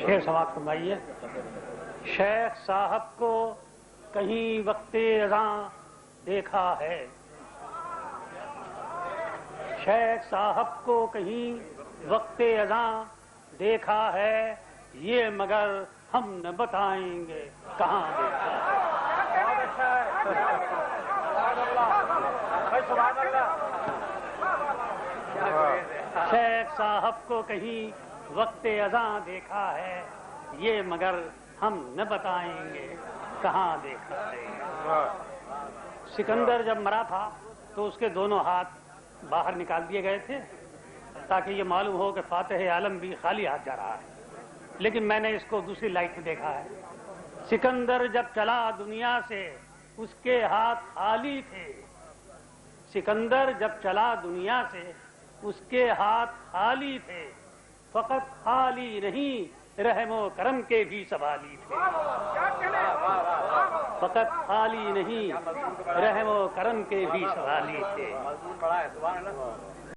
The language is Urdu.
شعر سماعت فرمائیے۔ شیخ صاحب کو کہیں وقت اذاں دیکھا ہے، شیخ صاحب کو کہیں وقت اذاں دیکھا ہے، یہ مگر ہم نہ بتائیں گے کہاں دیکھا ہے۔ شیخ صاحب کو کہیں وقت اذاں دیکھا ہے، یہ مگر ہم نہ بتائیں گے کہاں دیکھا ہے۔ سکندر جب مرا تھا تو اس کے دونوں ہاتھ باہر نکال دیے گئے تھے تاکہ یہ معلوم ہو کہ فاتح عالم بھی خالی ہاتھ جا رہا ہے، لیکن میں نے اس کو دوسری لائٹ میں دیکھا ہے۔ سکندر جب چلا دنیا سے اس کے ہاتھ خالی تھے، سکندر جب چلا دنیا سے اس کے ہاتھ خالی تھے، فقط خالی نہیں رحم و کرم کے بھی سوالی تھے، فقط خالی نہیں رحم و کرم کے بھی سوالی تھے۔